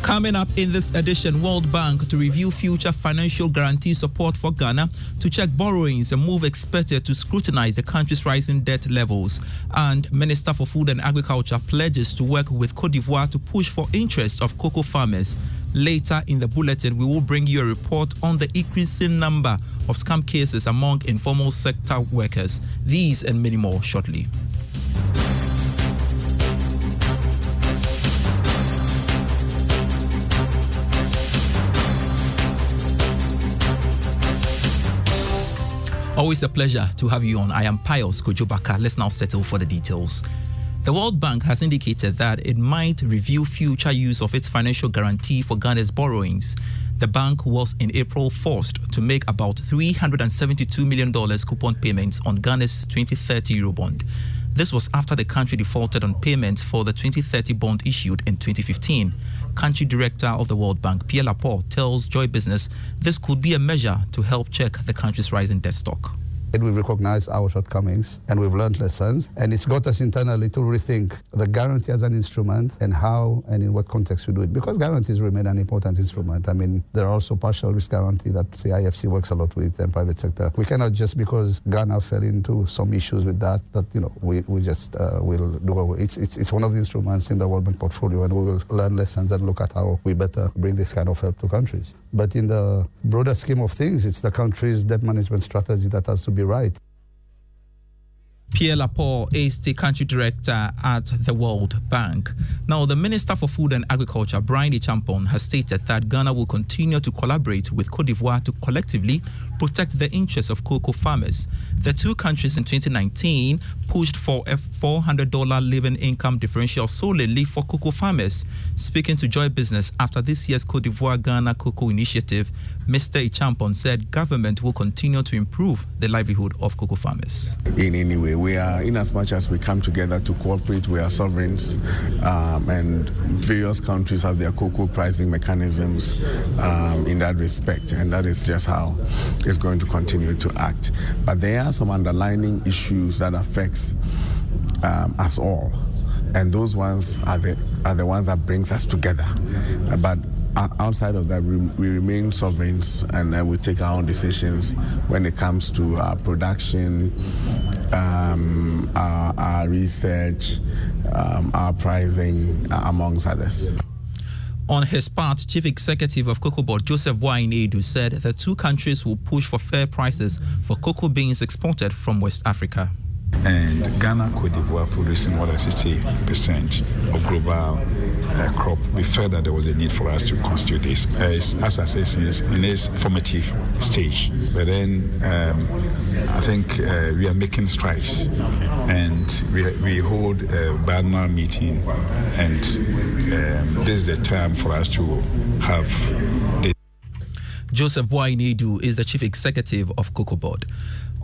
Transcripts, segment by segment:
Coming up in this edition, World Bank to review future financial guarantee support for Ghana, to check borrowings, a move expected to scrutinize the country's rising debt levels. And Minister for Food and Agriculture pledges to work with Côte d'Ivoire to push for interest of cocoa farmers. Later in the bulletin, we will bring you a report on the increasing number of scam cases among informal sector workers. These and many more shortly. Always a pleasure to have you on. I am Pius Kojobaka. Let's now settle for the details. The World Bank has indicated that it might review future use of its financial guarantee for Ghana's borrowings. The bank was in April forced to make about $372 million coupon payments on Ghana's 2030 Eurobond. This was after the country defaulted on payments for the 2030 bond issued in 2015. Country Director of the World Bank, Pierre Laporte, tells Joy Business this could be a measure to help check the country's rising debt stock. We recognize our shortcomings and we've learned lessons, and it's got us internally to rethink the guarantee as an instrument and how and in what context we do it, because guarantees remain an important instrument. I mean, there are also partial risk guarantee that the IFC works a lot with and private sector. We cannot just because Ghana fell into some issues with that we just will do away. It's one of the instruments in the World Bank portfolio, and we will learn lessons and look at how we better bring this kind of help to countries. But in the broader scheme of things, it's the country's debt management strategy that has to be right. Pierre Laporte is the country director at the World Bank. Now, the Minister for Food and Agriculture, Brian Champon, has stated that Ghana will continue to collaborate with Côte d'Ivoire to collectively protect the interests of cocoa farmers. The two countries in 2019 pushed for a $400 living income differential solely for cocoa farmers. Speaking to Joy Business after this year's Côte d'Ivoire-Ghana Cocoa Initiative, Mr. Champon said government will continue to improve the livelihood of cocoa farmers. In any way, we are, in as much as we come together to cooperate, we are sovereigns, and various countries have their cocoa pricing mechanisms in that respect, and that is just how it's going to continue to act. But there are some underlying issues that affects us all, and those ones are the ones that brings us together. But outside of that, we remain sovereigns, and we take our own decisions when it comes to our production, our research, our pricing, amongst others. On his part, Chief Executive of Cocoa Board, Joseph Boahin-Edu, said the two countries will push for fair prices for cocoa beans exported from West Africa. And Ghana, Côte d'Ivoire producing more than 60% of global crop. We felt that there was a need for us to constitute this. As I say, it's in its formative stage. But then I think we are making strides. And we hold a biannual meeting, and this is the time for us to have this. Joseph Boahin-Edu is the Chief Executive of Cocoa Board.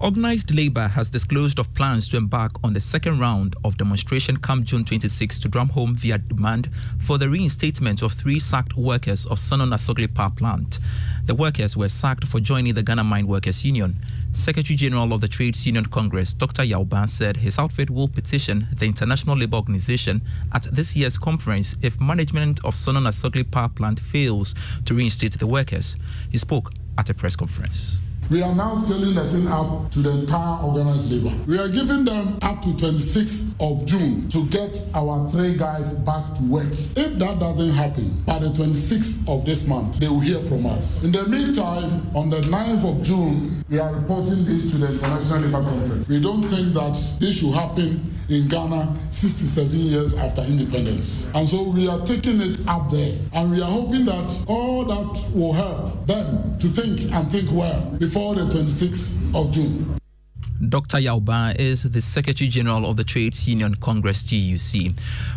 Organised Labour has disclosed of plans to embark on the second round of demonstration come June 26 to drum home their demand for the reinstatement of 3 sacked workers of Sono Nasogli Power Plant. The workers were sacked for joining the Ghana Mine Workers Union. Secretary General of the Trades Union Congress, Dr. Yauban, said his outfit will petition the International Labour Organization at this year's conference if management of Sono Nasogli Power Plant fails to reinstate the workers. He spoke at a press conference. We are now scaling the thing up to the entire organized labor. We are giving them up to 26th of June to get our 3 guys back to work. If that doesn't happen, by the 26th of this month, they will hear from us. In the meantime, on the 9th of June, we are reporting this to the International Labour Conference. We don't think that this should happen in Ghana 67 years after independence. And so we are taking it up there. And we are hoping that all that will help them to think and think well before the 26th of June. Dr. Yauban is the Secretary General of the Trades Union Congress, TUC.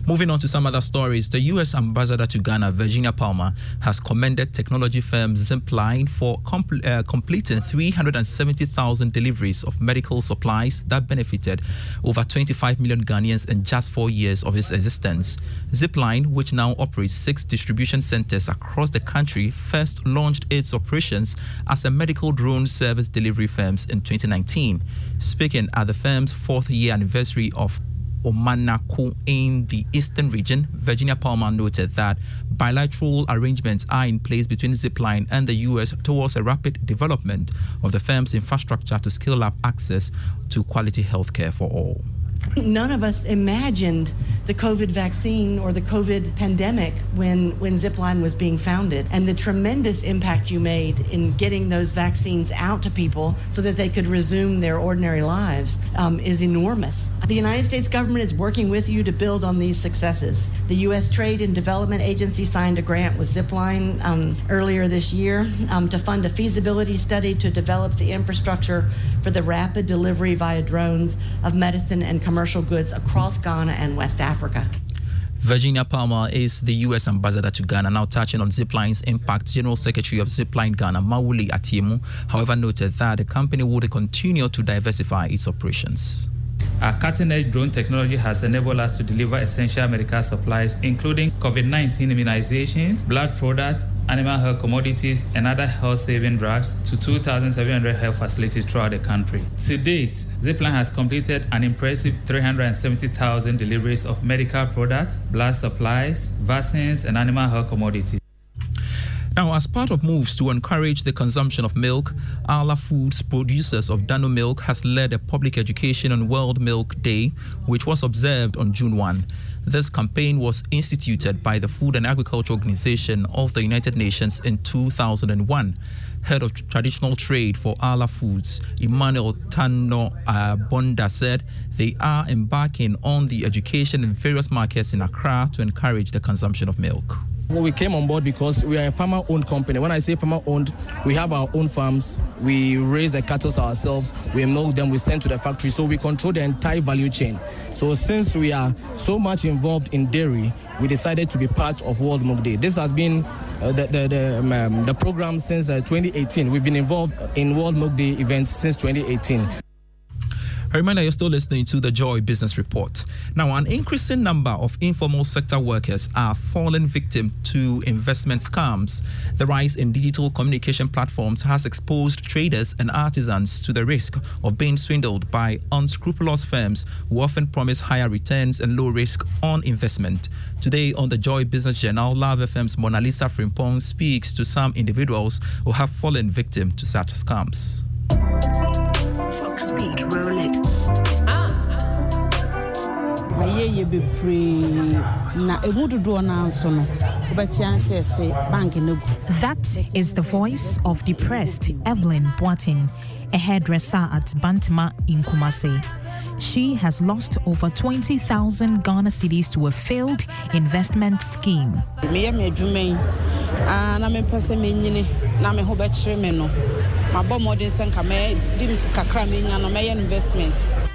Moving on to some other stories, the U.S. Ambassador to Ghana, Virginia Palmer, has commended technology firm Zipline for completing 370,000 deliveries of medical supplies that benefited over 25 million Ghanaians in just 4 years of its existence. Zipline, which now operates 6 distribution centers across the country, first launched its operations as a medical drone service delivery firm in 2019. Speaking at the firm's 4th year anniversary of Omanako in the eastern region, Virginia Palmer noted that bilateral arrangements are in place between Zipline and the U.S. towards a rapid development of the firm's infrastructure to scale up access to quality healthcare for all. None of us imagined the COVID vaccine or the COVID pandemic when Zipline was being founded, and the tremendous impact you made in getting those vaccines out to people so that they could resume their ordinary lives is enormous. The United States government is working with you to build on these successes. The U.S. Trade and Development Agency signed a grant with Zipline earlier this year to fund a feasibility study to develop the infrastructure for the rapid delivery via drones of medicine and commercial goods across Ghana and West Africa. Virginia Palmer is the U.S. ambassador to Ghana. Now touching on Zipline's impact, General Secretary of Zipline Ghana, Mawuli Atiemu, however, noted that the company would continue to diversify its operations. Our cutting-edge drone technology has enabled us to deliver essential medical supplies, including COVID-19 immunizations, blood products, animal health commodities, and other health-saving drugs to 2,700 health facilities throughout the country. To date, Zipline has completed an impressive 370,000 deliveries of medical products, blood supplies, vaccines, and animal health commodities. Now, as part of moves to encourage the consumption of milk, Arla Foods, producers of Dano Milk, has led a public education on World Milk Day, which was observed on June 1. This campaign was instituted by the Food and Agriculture Organization of the United Nations in 2001. Head of Traditional Trade for Arla Foods, Emmanuel Tano Bonda, said they are embarking on the education in various markets in Accra to encourage the consumption of milk. Well, we came on board because we are a farmer-owned company. When I say farmer-owned, we have our own farms. We raise the cattle ourselves. We milk them. We send to the factory. So we control the entire value chain. So since we are so much involved in dairy, we decided to be part of World Milk Day. This has been the program since 2018. We've been involved in World Milk Day events since 2018. A reminder, you're still listening to the Joy Business Report. Now, an increasing number of informal sector workers are falling victim to investment scams. The rise in digital communication platforms has exposed traders and artisans to the risk of being swindled by unscrupulous firms who often promise higher returns and low risk on investment. Today on the Joy Business Journal, Love FM's Mona Lisa Frimpong speaks to some individuals who have fallen victim to such scams. Speed, roll it. That is the voice of depressed Evelyn Boating, a hairdresser at Bantama in Kumasi. She has lost over 20,000 Ghana cedis to a failed investment scheme.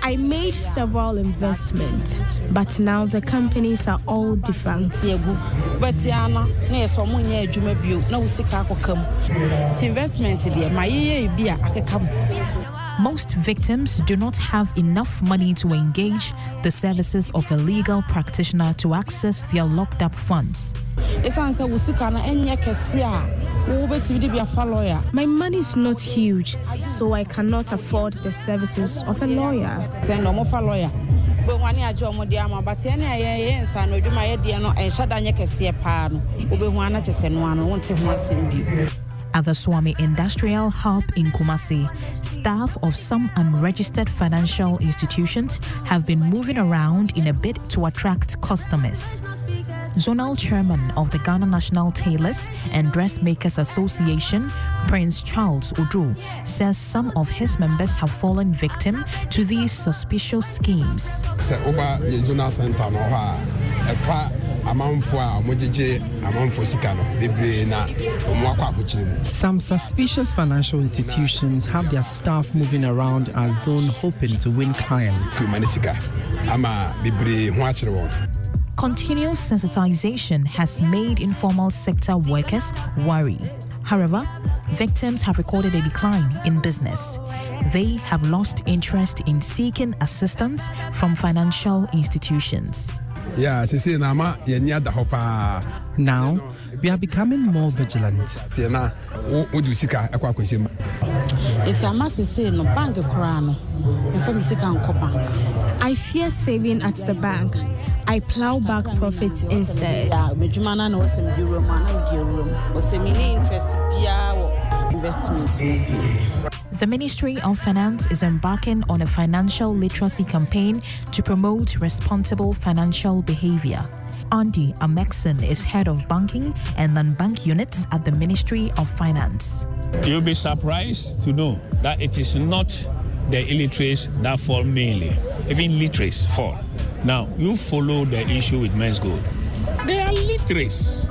I made several investments, but now the companies are all defunct. Most victims do not have enough money to engage the services of a legal practitioner to access their locked up funds. My money is not huge, so I cannot afford the services of a lawyer. At the Swami Industrial Hub in Kumasi, staff of some unregistered financial institutions have been moving around in a bid to attract customers. Zonal Chairman of the Ghana National Tailors and Dressmakers Association, Prince Charles Udu, says some of his members have fallen victim to these suspicious schemes. Some suspicious financial institutions have their staff moving around our zone hoping to win clients. Continuous sensitization has made informal sector workers worry. However, victims have recorded a decline in business. They have lost interest in seeking assistance from financial institutions. Now, we are becoming more vigilant. I I fear saving at the bank. I plow back profits instead. The Ministry of Finance is embarking on a financial literacy campaign to promote responsible financial behavior. Andy Amexon is head of banking and non-bank units at the Ministry of Finance. You'll be surprised to know that it is not the illiterates that fall mainly. Even literates fall. Now, you follow the issue with men's gold. They are literates,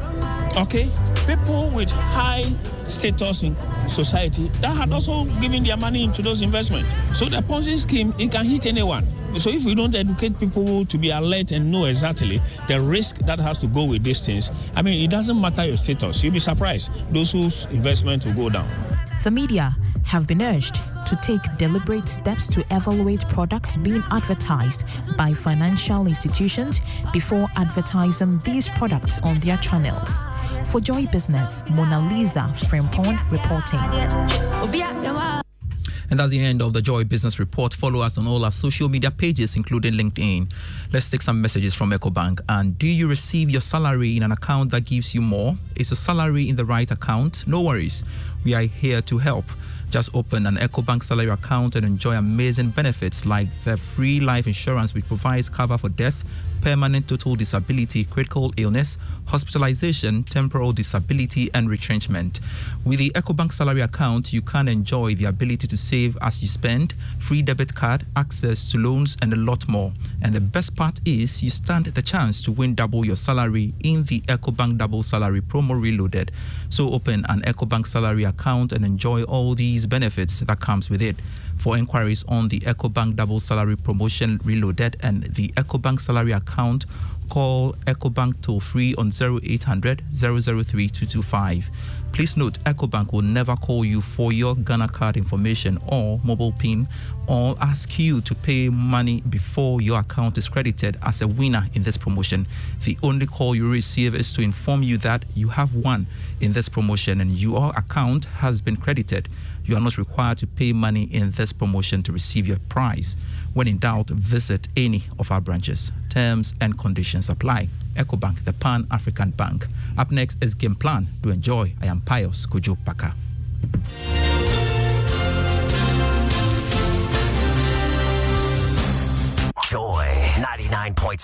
okay? People with high status in society that had also given their money into those investments. So the Ponzi scheme, it can hit anyone. So if we don't educate people to be alert and know exactly the risk that has to go with these things, I mean, it doesn't matter your status. You'll be surprised. Those whose investment will go down. The media have been urged to take deliberate steps to evaluate products being advertised by financial institutions before advertising these products on their channels. For Joy Business, Mona Lisa Frimpong reporting. And that's the end of the Joy Business Report. Follow us on all our social media pages, including LinkedIn. Let's take some messages from EcoBank. And do you receive your salary in an account that gives you more? Is your salary in the right account? No worries. We are here to help. Just open an EcoBank salary account and enjoy amazing benefits like the free life insurance, which provides cover for death, permanent total disability, critical illness, hospitalization, temporal disability, and retrenchment. With the EcoBank salary account, you can enjoy the ability to save as you spend, free debit card, access to loans, and a lot more. And the best part is you stand the chance to win double your salary in the EcoBank Double Salary Promo Reloaded. So open an EcoBank salary account and enjoy all these benefits that comes with it. For inquiries on the EcoBank Double Salary Promotion Reloaded and the EcoBank salary account, call EcoBank toll-free on 0800 003 225. Please note, EcoBank will never call you for your Ghana card information or mobile PIN or ask you to pay money before your account is credited as a winner in this promotion. The only call you receive is to inform you that you have won in this promotion and your account has been credited. You are not required to pay money in this promotion to receive your prize. When in doubt, visit any of our branches. Terms and conditions apply. EcoBank, the Pan-African Bank. Up next is Game Plan. Do enjoy. I am Pius Kojo Paka. Joy 99.7.